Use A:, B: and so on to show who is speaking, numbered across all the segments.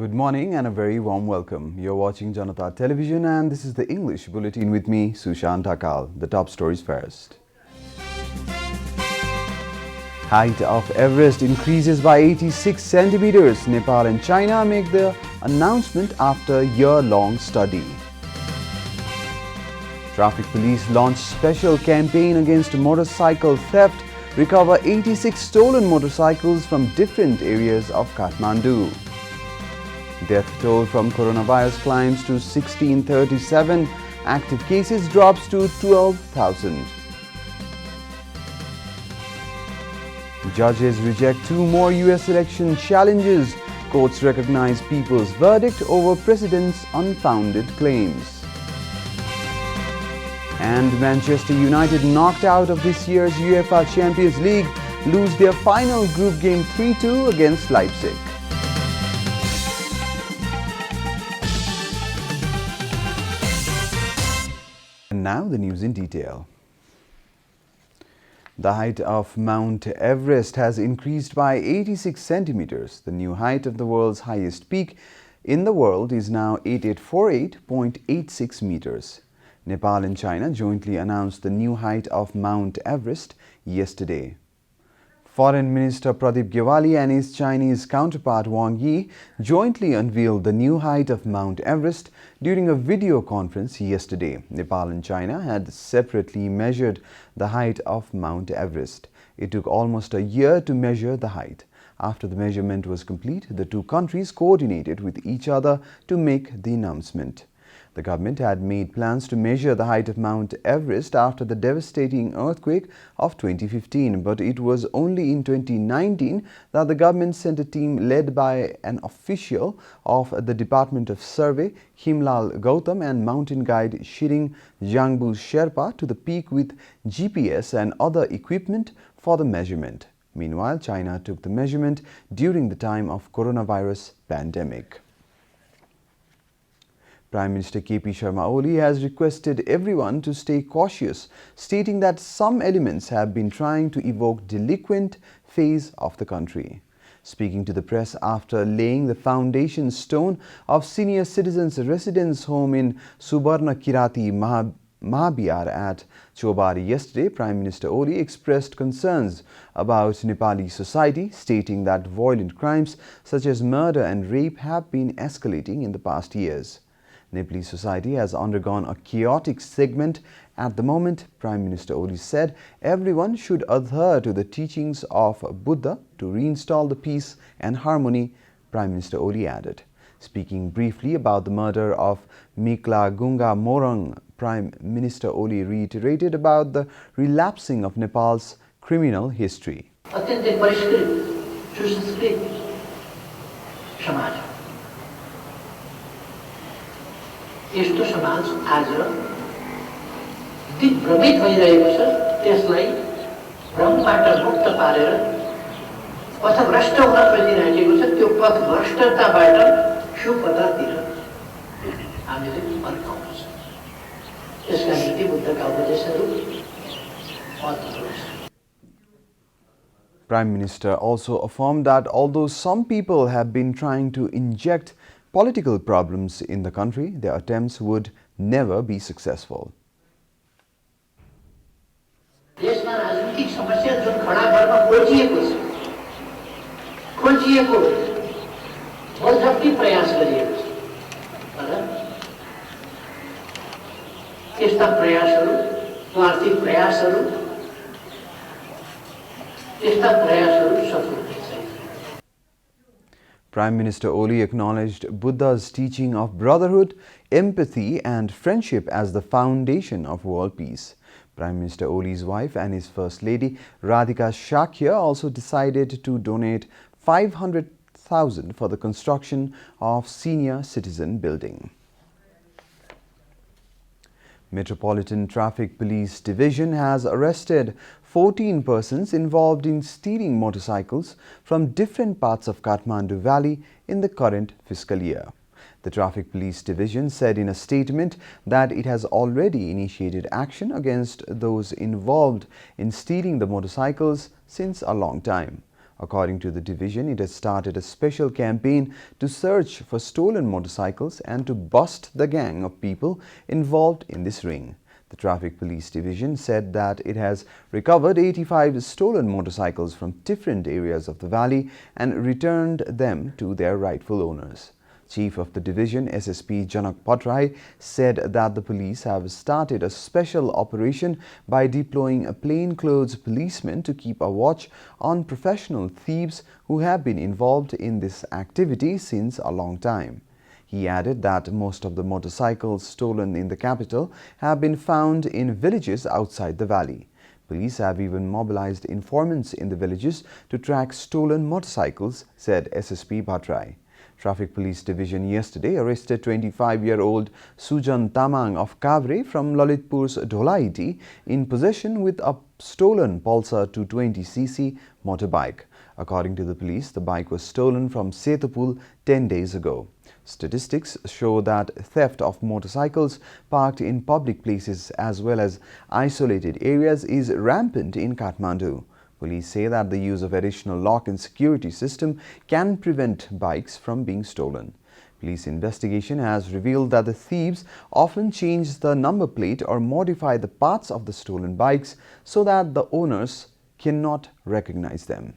A: Good morning and a very warm welcome. You're watching Janata Television and this is the English Bulletin with me, Sushant Akal. The top stories first. Height of Everest increases by 86 centimeters. Nepal and China make the announcement after a year-long study. Traffic police launch special campaign against motorcycle theft. Recover 86 stolen motorcycles from different areas of Kathmandu. Death toll from coronavirus climbs to 1637. Active cases drops to 12,000. Judges reject 2 more US election challenges. Courts recognize people's verdict over president's unfounded claims. And Manchester United, knocked out of this year's UEFA Champions League, lose their final group game 3-2 against Leipzig. And now the news in detail. The height of Mount Everest has increased by 86 centimeters. The new height of the world's highest peak in the world is now 8848.86 meters. Nepal and China jointly announced the new height of Mount Everest yesterday. Foreign Minister Pradeep Gyawali and his Chinese counterpart Wang Yi jointly unveiled the new height of Mount Everest during a video conference yesterday. Nepal and China had separately measured the height of Mount Everest. It took almost a year to measure the height. After the measurement was complete, the two countries coordinated with each other to make the announcement. The government had made plans to measure the height of Mount Everest after the devastating earthquake of 2015, but it was only in 2019 that the government sent a team led by an official of the Department of Survey, Himlal Gautam, and mountain guide Shiring Jangbu Sherpa to the peak with GPS and other equipment for the measurement. Meanwhile, China took the measurement during the time of coronavirus pandemic. Prime Minister KP Sharma Oli has requested everyone to stay cautious, stating that some elements have been trying to evoke delinquent phase of the country. Speaking to the press after laying the foundation stone of senior citizens' residence home in Subarna Kirati Mahabihar at Chobari yesterday, Prime Minister Oli expressed concerns about Nepali society, stating that violent crimes such as murder and rape have been escalating in the past years. Nepali society has undergone a chaotic segment at the moment. Prime Minister Oli said everyone should adhere to the teachings of Buddha to reinstall the peace and harmony, Prime Minister Oli added. Speaking briefly about the murder of Mikla Gunga Morang, Prime Minister Oli reiterated about the relapsing of Nepal's criminal history.
B: यस्तो समाज आज दिग्भ्रमित भइरहेको छ त्यसलाई भ्रमबाट मुक्त पारेर पथभ्रष्ट हुन खोजिरहेको छ त्यो पथभ्रष्टताबाट सुपथतिर हामीले फर्काउनु छ यसका निम्ति बुद्धका उपदेशहरू
A: Prime Minister also affirmed that although some people have been trying to inject political problems in the country, their attempts would never be successful.
B: देशमा राजनीतिक समस्या जुन खडा गर्न खोजिएको छ बलजफ्ती प्रयास गरिएको छ तर त्यस्ता प्रयासहरू स्वार्थी प्रयासहरू सफल
A: Prime Minister Oli acknowledged Buddha's teaching of brotherhood, empathy and friendship as the foundation of world peace. Prime Minister Oli's wife and his First Lady Radhika Shakya also decided to donate 500,000 for the construction of senior citizen building. Metropolitan Traffic Police Division has arrested 14 persons involved in stealing motorcycles from different parts of Kathmandu Valley in the current fiscal year. The Traffic Police Division said in a statement that it has already initiated action against those involved in stealing the motorcycles since a long time. According to the division, it has started a special campaign to search for stolen motorcycles and to bust the gang of people involved in this ring. The Traffic Police Division said that it has recovered 85 stolen motorcycles from different areas of the valley and returned them to their rightful owners. Chief of the division, SSP Janata, said that the police have started a special operation by deploying a plainclothes policemen to keep a watch on professional thieves who have been involved in this activity since a long time. He added that most of the motorcycles stolen in the capital have been found in villages outside the valley. Police have even mobilized informants in the villages to track stolen motorcycles, said SSP Bhatrai. Traffic Police Division yesterday arrested 25-year-old Sujan Tamang of Kavre from Lalitpur's Dholaiti in possession with a stolen Pulsar 220cc motorbike. According to the police, the bike was stolen from Setapul 10 days ago. Statistics show that theft of motorcycles parked in public places as well as isolated areas is rampant in Kathmandu. Police say that the use of additional lock and security system can prevent bikes from being stolen. Police investigation has revealed that the thieves often change the number plate or modify the parts of the stolen bikes so that the owners cannot recognize them.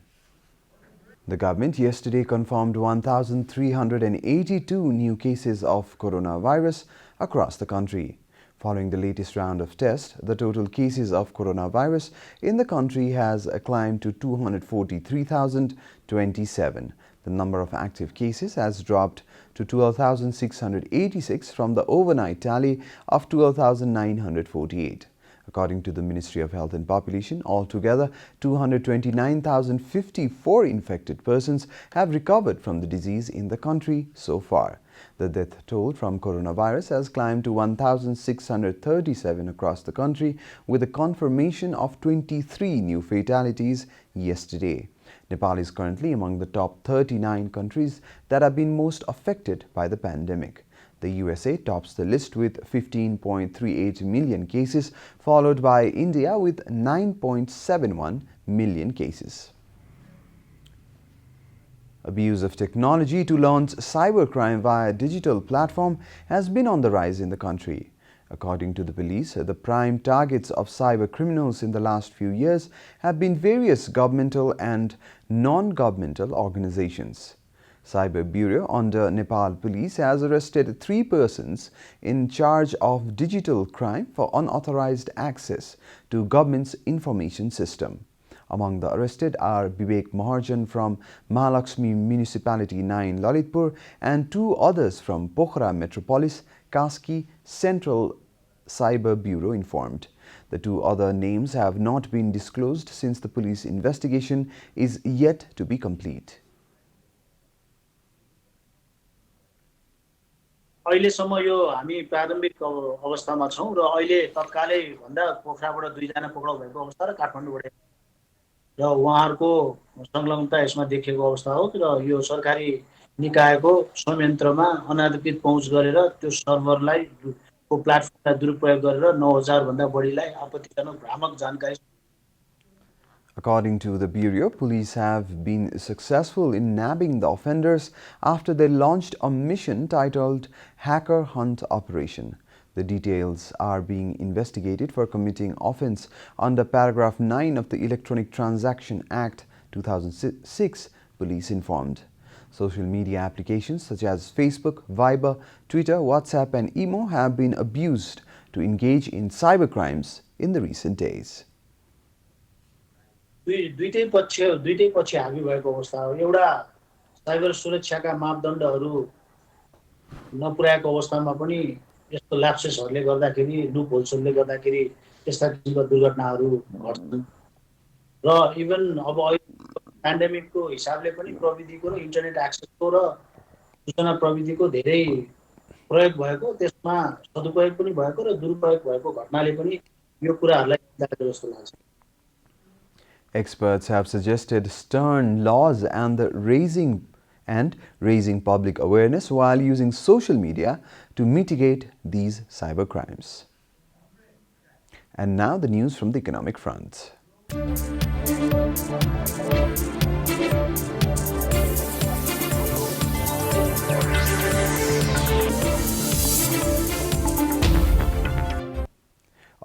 A: The government yesterday confirmed 1,382 new cases of coronavirus across the country. Following the latest round of tests, the total cases of coronavirus in the country has climbed to 243,027. The number of active cases has dropped to 12,686 from the overnight tally of 12,948. According to the Ministry of Health and Population, altogether 229,054 infected persons have recovered from the disease in the country so far. The death toll from coronavirus has climbed to 1,637 across the country, with a confirmation of 23 new fatalities yesterday. Nepal is currently among the top 39 countries that have been most affected by the pandemic. The USA tops the list with 15.38 million cases, followed by India with 9.71 million cases. Abuse of technology to launch cybercrime via digital platform has been on the rise in the country. According to the police, the prime targets of cyber criminals in the last few years have been various governmental and non-governmental organizations. Cyber Bureau under Nepal Police has arrested 3 persons in charge of digital crime for unauthorized access to government's information system. Among the arrested are Vivek Maharjan from Mahalakshmi Municipality 9 Lalitpur and 2 others from Pokhara Metropolis, Kaski Central, Cyber Bureau informed. The 2 other names have not been disclosed since the police investigation is yet to be complete.
C: अहिलेसम्म यो हामी प्रारम्भिक अवस्थामा छौं र अहिले तत्कालै भन्दा पोखराबाट 2 जना पक्राउ भएको अवस्था र काठमाडौँबाट र उहाँहरुको संलग्नता यसमा देखिएको अवस्था हो र यो सरकारी निकायको संयन्त्रमा अनाधिकृत पहुँच गरेर त्यो सर्भरलाई को प्लेटफर्मलाई दुरुपयोग गरेर 9000 भन्दा बढीलाई आपत्तिजनक भ्रामक जानकारी.
A: According to the Bureau, police have been successful in nabbing the offenders after they launched a mission titled Hacker Hunt Operation. The details are being investigated for committing offence under paragraph 9 of the Electronic Transaction Act 2006, police informed. Social media applications such as Facebook, Viber, Twitter, WhatsApp and Imo have been abused to engage in cybercrimes in the recent days.
C: दुईटै पक्ष हामी भएको अवस्था हो. एउटा cyber सुरक्षाका मापदण्डहरू नपुर्याएको अवस्थामा पनि यस्तो ल्याप्सेसहरूले गर्दाखेरि लुपहोल्सहरूले गर्दाखेरि यस्ता किसिमका दुर्घटनाहरू घट्छन् र इभन अब प्यान्डेमिकको हिसाबले पनि प्रविधिको र इन्टरनेट एक्सेसको र सूचना प्रविधिको धेरै प्रयोग भएको, त्यसमा सदुपयोग पनि भएको र दुरुपयोग भएको घटनाले पनि यो कुराहरूलाई चिन्ता जस्तो लाग्छ.
A: Experts have suggested stern laws and raising public awareness while using social media to mitigate these cybercrimes. And now the news from the economic front.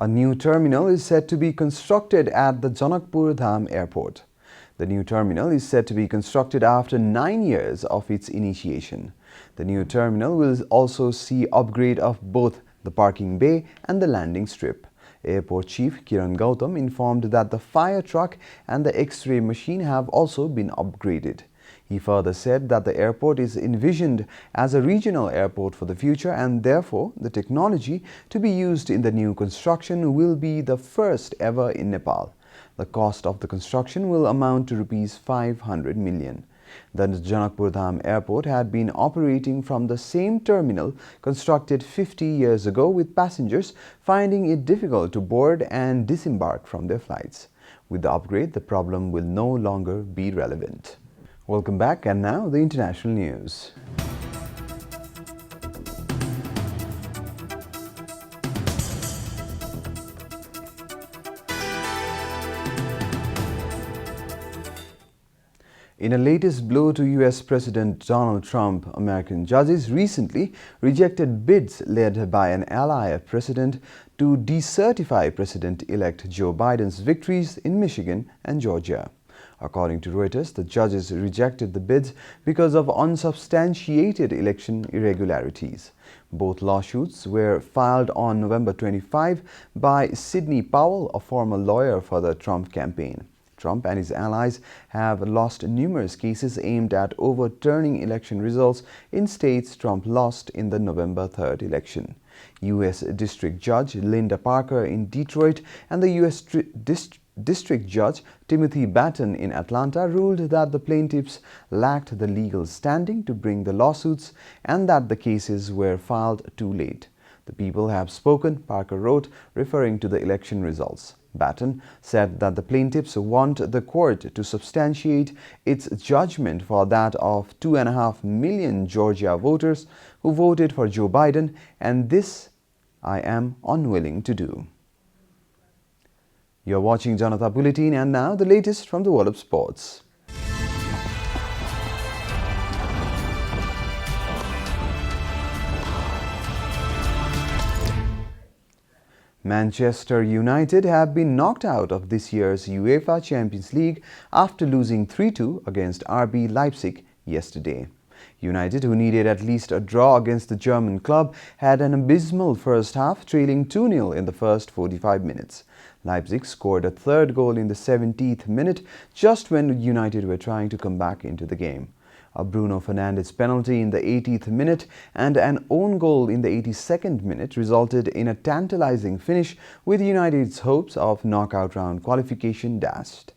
A: A new terminal is set to be constructed at the Janakpur Dham airport. The new terminal is set to be constructed after 9 years of its initiation. The new terminal will also see upgrade of both the parking bay and the landing strip. Airport Chief Kiran Gautam informed that the fire truck and the X-ray machine have also been upgraded. He further said that the airport is envisioned as a regional airport for the future and therefore the technology to be used in the new construction will be the first ever in Nepal. The cost of the construction will amount to Rs 500 million. The Janakpur Dham airport had been operating from the same terminal constructed 50 years ago, with passengers finding it difficult to board and disembark from their flights. With the upgrade, the problem will no longer be relevant. Welcome back, and now the international news. In a latest blow to US President Donald Trump, American judges recently rejected bids led by an ally of President to decertify President-elect Joe Biden's victories in Michigan and Georgia. According to Reuters, the judges rejected the bids because of unsubstantiated election irregularities. Both lawsuits were filed on November 25 by Sidney Powell, a former lawyer for the Trump campaign. Trump and his allies have lost numerous cases aimed at overturning election results in states Trump lost in the November 3rd election. U.S. District Judge Linda Parker in Detroit and the U.S. District Judge Timothy Batten in Atlanta ruled that the plaintiffs lacked the legal standing to bring the lawsuits and that the cases were filed too late. The people have spoken, Parker wrote, referring to the election results. Batten said that the plaintiffs want the court to substantiate its judgment for that of 2.5 million Georgia voters who voted for Joe Biden, and this I am unwilling to do. You are watching Janata Bulletin, and now the latest from the world of sports. Manchester United have been knocked out of this year's UEFA Champions League after losing 3-2 against RB Leipzig yesterday. United, who needed at least a draw against the German club, had an abysmal first half, trailing 2-0 in the first 45 minutes. Leipzig scored a third goal in the 70th minute, just when United were trying to come back into the game. A Bruno Fernandes penalty in the 80th minute and an own goal in the 82nd minute resulted in a tantalizing finish, with United's hopes of knockout round qualification dashed.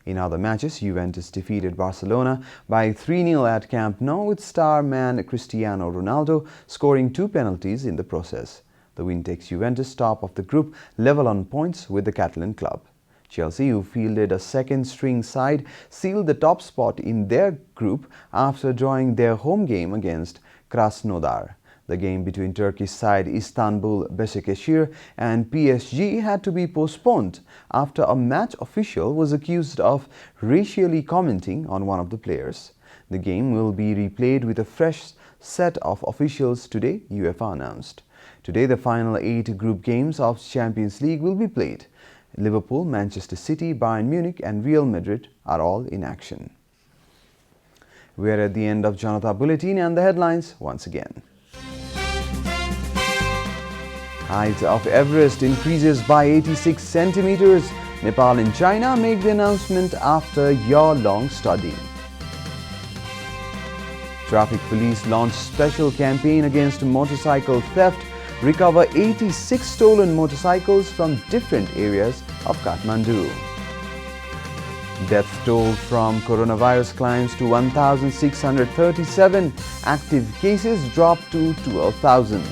A: In other matches, Juventus defeated Barcelona by 3-0 at Camp Nou, with star man Cristiano Ronaldo scoring 2 penalties in the process. The win takes Juventus top of the group, level on points with the Catalan club. Chelsea, who fielded a second-string side, sealed the top spot in their group after drawing their home game against Krasnodar. The game between Turkish side Istanbul Besiktasir and PSG had to be postponed after a match official was accused of racially commenting on one of the players. The game will be replayed with a fresh set of officials today, UEFA announced. Today, the final 8 group games of Champions League will be played. Liverpool, Manchester City, Bayern Munich and Real Madrid are all in action. We are at the end of Janata Bulletin, and the headlines once again. Height of Everest increases by 86 centimeters. Nepal and China make the announcement after year-long study. Traffic police launch special campaign against motorcycle theft. Recover 86 stolen motorcycles from different areas of Kathmandu. Death toll from coronavirus climbs to 1,637. Active cases drop to 12,000.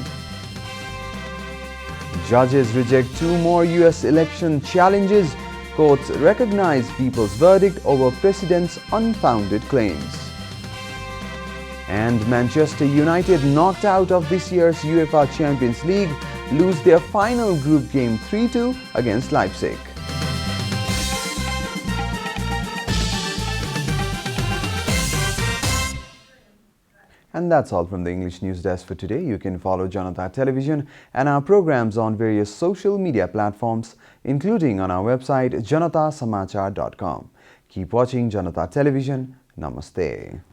A: Judges reject 2 more US election challenges. Courts recognize people's verdict over president's unfounded claims. And Manchester United, knocked out of this year's UEFA Champions League, lose their final group game 3-2 against Leipzig. And that's all from the English News Desk for today. You can follow Janata Television and our programs on various social media platforms, including on our website janatasamachar.com. Keep watching Janata Television. Namaste.